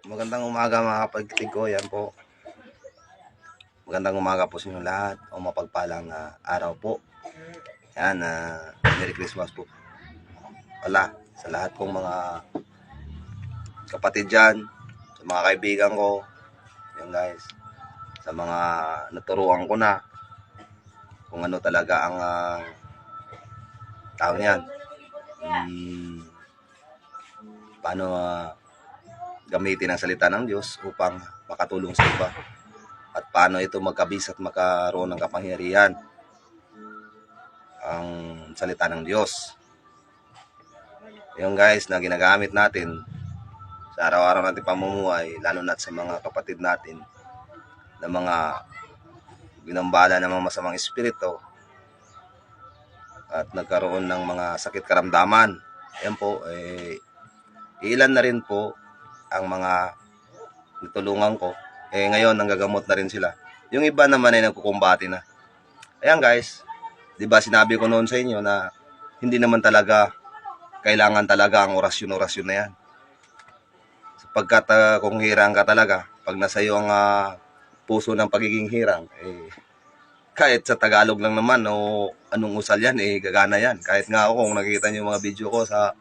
Magandang umaga mga kapatid ko. Yan po. Magandang umaga po sa inyo lahat. O mapagpalang araw po. Yan. Merry Christmas po. Wala. Sa lahat kong mga kapatid dyan. Sa mga kaibigan ko. Yan guys. Sa mga naturuan ko na. Kung ano talaga ang tao niyan. Paano gamitin ang salita ng Diyos upang makatulong sa iba. At paano ito magkabis at makaroon ng kapangyarihan ang salita ng Diyos. Yung guys na ginagamit natin sa araw-araw natin pamumuhay, lalo na sa mga kapatid natin na mga ginambala ng mga masamang espiritu at nagkaroon ng mga sakit karamdaman. Yan po, ilan na rin po ang mga natulungan ko. Ngayon nanggagamot na rin sila. Yung iba naman ay nagkukumbati na. Ayan guys, di ba sinabi ko noon sa inyo na hindi naman talaga kailangan talaga ang orasyon na yan. Sapagkat kung hirang ka talaga, pag nasa iyo ang puso ng pagiging hirang, kahit sa Tagalog lang naman o anong usal yan, gagana yan. Kahit nga ako, kung nakikita niyo yung mga video ko sa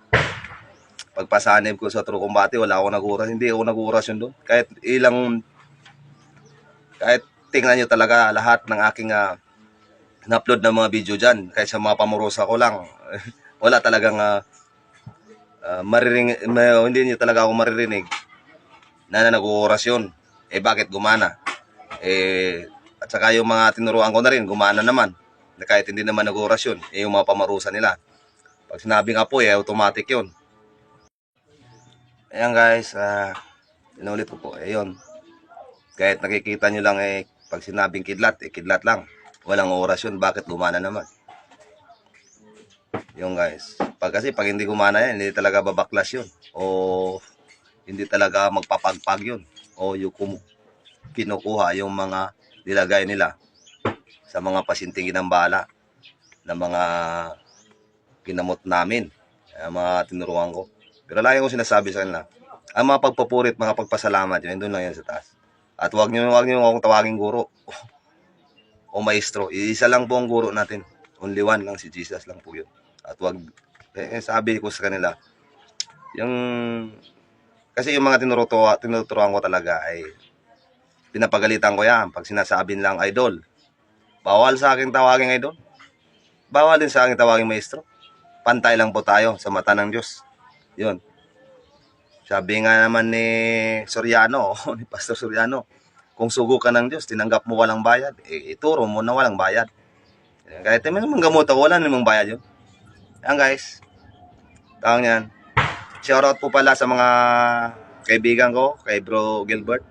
pagpasanib ko sa True Combate, hindi ako nag-orasyon doon. Kahit tingnan nyo talaga lahat ng aking na-upload na mga video dyan, kahit sa mga pamurosa ko lang, wala talagang hindi nyo talaga ako maririnig na nag-orasyon. Bakit gumana? At saka yung mga tinuruan ko na rin, gumana naman. Kahit hindi naman nag-orasyon, yung mga pamarusa nila. Pag sinabing apoy, automatic yun. Ayan guys, inulit ko po, yun. Kahit nakikita nyo lang pag sinabing kidlat, kidlat lang. Walang orasyon, bakit gumana naman? Yung guys, kasi pag hindi gumana yan, hindi talaga babaklas yun. O hindi talaga magpapagpag yun. O yung kinukuha yung mga nilagay nila sa mga pasyenteng ginambala na mga kinamot namin, mga tinuruan ko. Pero lagi ko sinasabi sa kanila, ang mga pagpapurit, mga pagpasalamat, yun, doon lang yan sa taas. At wag niyo akong tawaging guro o maestro. Isa lang po ang guro natin. Only one lang, si Jesus lang po yun. At wag, sabi ko sa kanila, kasi yung mga tinuturuan ko talaga ay pinapagalitan ko yan. Pag sinasabing lang idol, bawal sa akin tawaging idol. Bawal din sa akin tawaging maestro. Pantay lang po tayo sa mata ng Diyos. Yun. Sabi nga naman ni Soriano, ni Pastor Soriano, kung sugo ka ng Diyos, tinanggap mo walang bayad, ituro mo na walang bayad. Kahit naman gamot ako, wala namang bayad yun. Ayan guys, tawag yan. Shoutout po pala sa mga kaibigan ko, kay Bro Gilbert,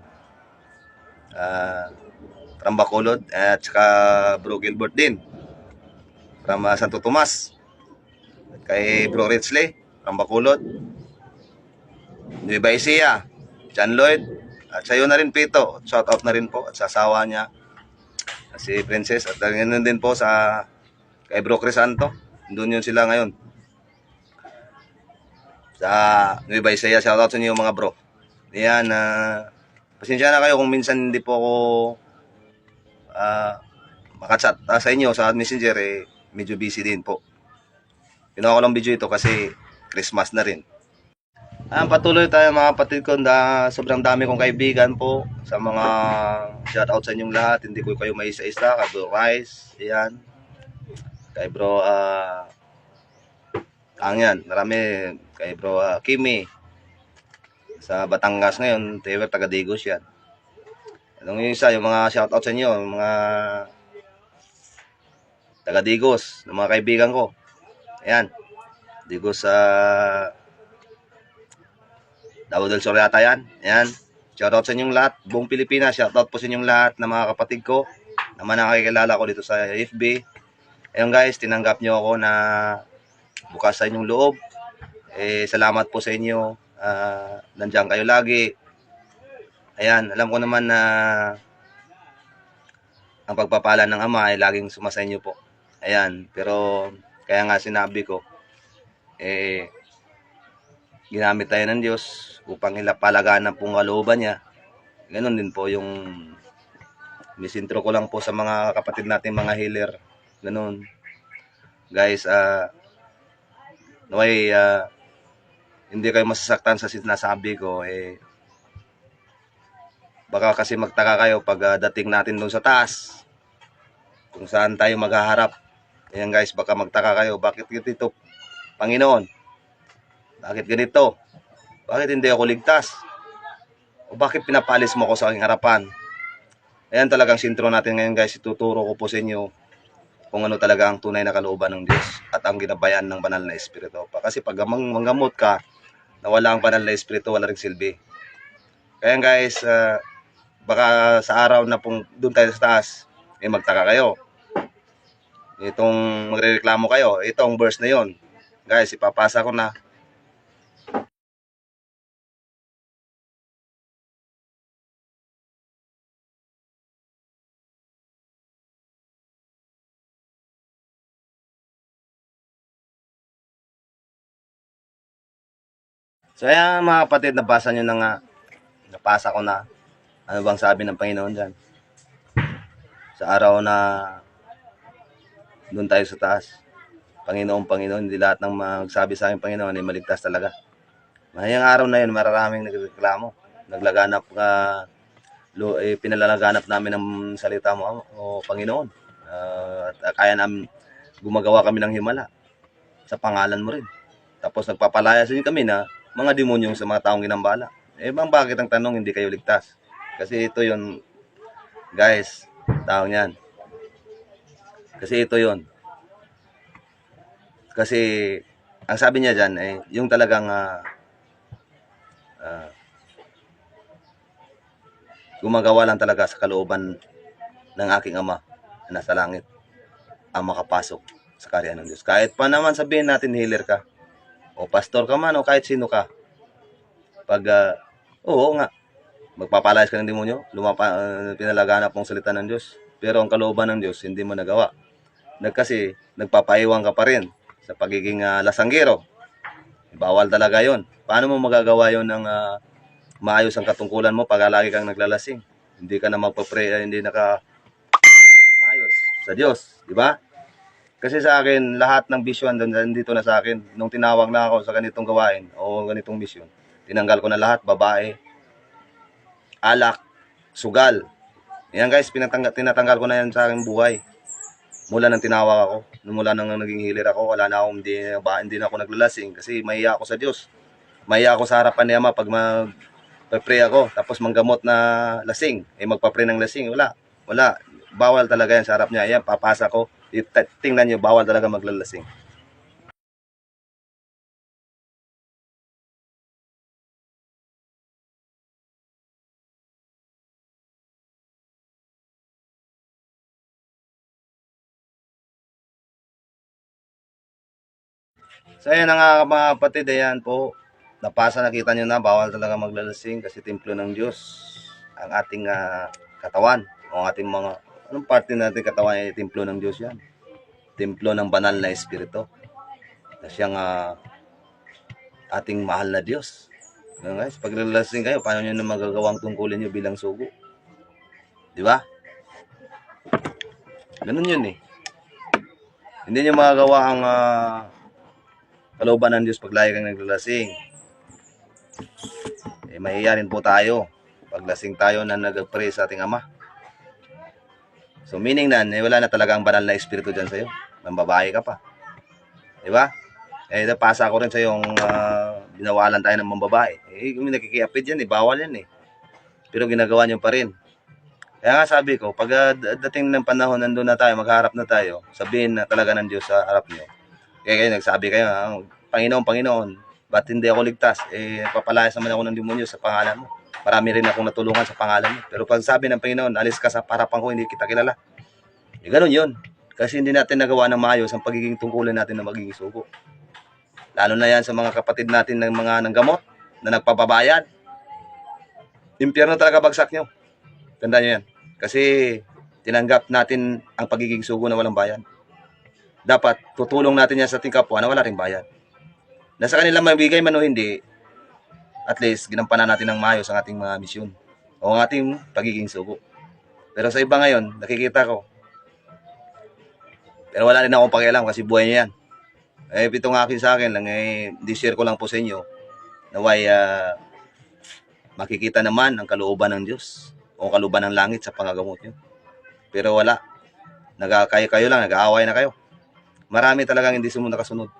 from Bacolod, at saka Bro Gilbert din, from Santo Tomas, kay Bro Richley, from Bacolod, Nueva Ecija, John Lloyd, at sa iyo na rin Pito, shout out na rin po, at sa asawa niya, si Princess, at ganoon din po sa kay Bro Crisanto, doon yun sila ngayon. Sa Nueva Ecija, shout out sa inyo mga bro. Yan, pasensya na kayo kung minsan hindi po ako makachat sa inyo sa Messenger, medyo busy din po. Ginawa ko lang video ito kasi Christmas na rin. Patuloy tayo mga kapatid ko, sobrang dami kong kaibigan po. Sa mga shoutout sa inyong lahat, hindi ko kayo may isa-isa. Kay Bro Rice, yan. Kay Bro yan, marami. Kay Bro Kimi sa Batangas ngayon, Tewer taga-Digos yan. Anong yung isa, yung mga shoutout sa inyo, yung mga taga-Digos, ng mga kaibigan ko. Ayan, Digos sa Davao del Sur yata yan. Ayan. Shoutout sa inyong lahat. Buong Pilipinas. Shoutout po sa inyong lahat na mga kapatid ko. Naman nakikilala ko dito sa FB. Ayan guys, tinanggap nyo ako na bukas sa inyong loob. Salamat po sa inyo. Nandiyan kayo lagi. Ayan, alam ko naman na ang pagpapala ng Ama ay laging sumasa inyo po. Ayan, pero kaya nga sinabi ko, ginamit tayo ng Diyos upang ilapalagan po ang kalooban niya. Ganon din po yung misintro ko lang po sa mga kapatid natin mga healer. Ganon. Guys, naway hindi kayo masasaktan sa sinasabi ko. Baka kasi magtaka kayo pag dating natin doon sa taas, kung saan tayo maghaharap. Ayan guys, baka magtaka kayo, bakit ganito, Panginoon? Bakit ganito? Bakit hindi ako ligtas? O bakit pinapalis mo ako sa aking harapan? Ayan talagang sintro natin ngayon guys. Ituturo ko po sa inyo kung ano talaga ang tunay na kalooban ng Diyos at ang ginabayan ng banal na Espiritu. Kasi pag manggamot ka na wala ang banal na Espiritu, wala ring silbi. Kaya guys, baka sa araw na pong doon tayo sa taas, magtaka kayo. Itong magrereklamo kayo, itong verse na yon. Guys, ipapasa ko na. So ayan mga kapatid, nabasa nyo na nga. Napasa ko na. Ano bang sabi ng Panginoon dyan? Sa araw na doon tayo sa taas. Panginoon, hindi lahat ng magsabi sa akin Panginoon ay maligtas talaga. Mayang araw na yun, maraming nagreklamo. Naglaganap pinalalaganap namin ng salita mo, o Panginoon. At kaya namin gumagawa kami ng himala sa pangalan mo rin. Tapos nagpapalaya sa inyo kami na mga demonyong sa mga taong ginambala. Bakit ang tanong hindi kayo ligtas? Kasi ito yon guys, taong yan. Kasi ito yon. Kasi ang sabi niya dyan yung talagang gumagawa lang talaga sa kalooban ng aking Ama na nasa langit ang makapasok sa kaharian ng Diyos. Kahit pa naman sabihin natin healer ka, o pastor ka man, o kahit sino ka, pag oo nga, magpapalayas ka ng demonyo, pinalaganap mong salita ng Diyos, pero ang kalooban ng Diyos hindi mo nagawa. Kasi nagpapaiwang ka pa rin sa pagiging lasanggero. Bawal talaga yon. Paano mo magagawa yon ng maayos ang katungkulan mo pag lagi kang naglalasing? Hindi ka na magpa-pray, hindi naka-pray ng maayos sa Diyos, di ba? Kasi sa akin, lahat ng vision nandito na sa akin. Nung tinawag na ako sa ganitong gawain o ganitong mission, tinanggal ko na lahat, babae, alak, sugal. Yan guys, tinatanggal ko na yan sa aking buhay. Mula nang tinawag ako, mula nang naging healer ako, wala na akong hindi na ako naglalasing kasi mahiya ako sa Diyos. Mahiya ako sa harapan ni Ama pag mag-pray ako, tapos manggamot na lasing, magpa-pray ng lasing, wala. Bawal talaga yan sa harap niya. Ayan, papasa ko. Tingnan niyo, bawal talaga maglalasing. So ayan nga mga kapatid, ayan po. Napasa, nakita nyo na, bawal talaga maglalasing kasi templo ng Diyos ang ating katawan. O ating mga, anong parte natin katawan ay templo ng Diyos yan. Templo ng banal na Espiritu. Na siyang ating mahal na Diyos. Guys, pag lalasing kayo, paano nyo na magagawang tungkulin nyo bilang sugo? Di ba? Ganun yun eh. Hindi nyo magagawa ang kalooban ng Diyos pag lagi kang naglalasing. Mahihiya rin po tayo pag lasing tayo na nag-pray sa ating Ama. So meaning na, wala na talaga ang banal na Espiritu dyan sa'yo. Mambabae ka pa. Diba? Napasa ko rin sa'yo yung binawalan tayo ng mambabae. Kung nakikiapid yan, bawal yan eh. Pero ginagawa nyo pa rin. Kaya nga sabi ko, pag dating ng panahon, nandun na tayo, magharap na tayo, sabihin na talaga ng Diyos sa harap nyo. Kaya kayo, nagsabi kayo, Panginoon, ba't hindi ako ligtas? Papalayas naman ako ng demonyo sa pangalan mo. Marami rin akong natulungan sa pangalan mo. Pero pag sabi ng Panginoon, alis ka sa harapan ko, hindi kita kilala. Ganun yun. Kasi hindi natin nagawa ng maayos ang pagiging tungkulin natin na magiging sugo. Lalo na yan sa mga kapatid natin ng mga nanggamot na nagpapabayad. Impyerno talaga bagsak nyo. Tandaan nyo yan. Kasi tinanggap natin ang pagiging sugo na walang bayan. Dapat tutulong natin yan sa ating kapwa na wala ring bayan. Nasa kanila mabigay man o hindi, at least ginampanan natin ng maayos ang ating mga misyon o ang ating pagiging sugo. Pero sa iba ngayon, nakikita ko, pero wala rin akong pakialam kasi buhay niya yan. Itong akin sa akin lang, di-share ko lang po sa inyo, naway makikita naman ang kalooban ng Diyos o kalooban ng langit sa pangagamot nyo. Pero wala, kayo lang, nag-aaway na kayo. Marami talagang hindi sumunod nakasunod.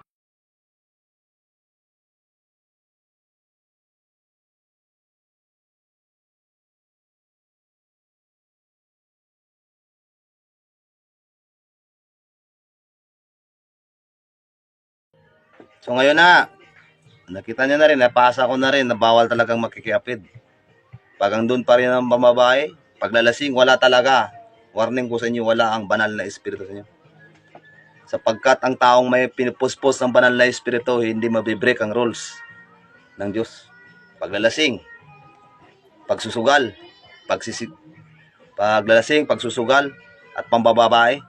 So ngayon na, nakita niyo na rin, napasa ko na rin na bawal talagang makikiapid. Pag ang doon pa rin ang pamabae, paglalasing, wala talaga. Warning ko sa inyo, wala ang banal na espiritu sa inyo. Sapagkat ang taong may pinupuspos ng banal na espiritu, hindi mabibreak ang rules ng Diyos. Paglalasing, pagsusugal, paglalasing, pagsusugal, at pambababae,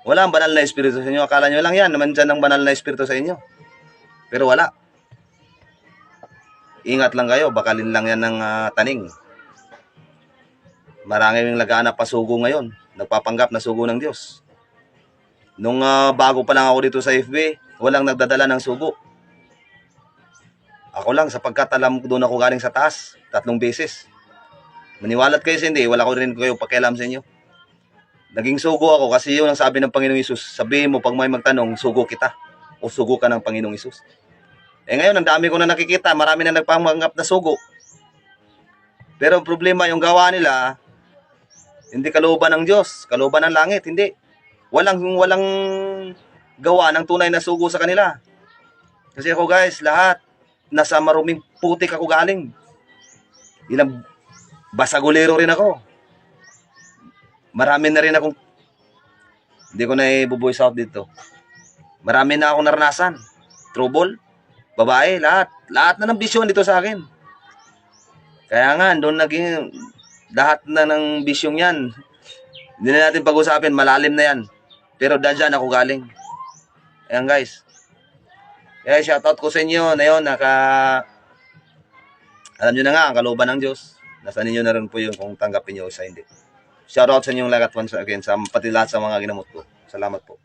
wala ang banal na espiritu sa inyo. Akala nyo lang yan, naman dyan ang banal na espiritu sa inyo. Pero wala. Ingat lang kayo, bakalin lang yan ng taning. Maraming naghahanap pa sugo ngayon. Nagpapanggap na sugo ng Diyos. Nung bago pa lang ako dito sa FB, walang nagdadala ng sugo. Ako lang, sapagkat alam ko doon ako galing sa taas, 3 beses. Maniwalat kayo sa hindi, wala ko rin kayo pakialam sa inyo. Naging sugo ako kasi yun ang sabi ng Panginoong Isus. Sabihin mo pag may magtanong, sugo kita. O sugo ka ng Panginoong Isus. Ngayon, ang dami ko na nakikita. Marami na nagpanganggap na sugo. Pero ang problema, yung gawa nila, hindi kalooban ng Diyos. Kalooban ng langit, hindi. Walang gawa ng tunay na sugo sa kanila. Kasi ako guys, lahat, nasa maruming putik ako galing. Ilang basagulero rin ako. Marami na rin akong, hindi ko na i-voice out dito. Marami na akong naranasan. Trouble, babae, lahat. Lahat na ng bisyon dito sa akin. Kaya nga, doon naging, lahat na ng bisyong yan. Hindi na natin pag-usapin, malalim na yan. Pero dyan ako galing. Ayan guys. Kaya shoutout ko sa inyo na yun, alam nyo na nga, ang kalooban ng Diyos. Nasa ninyo na rin po yun kung tanggapin nyo o sa hindi. Shoutout sa inyong lahat once again, pati lahat sa mga ginamot ko. Salamat po.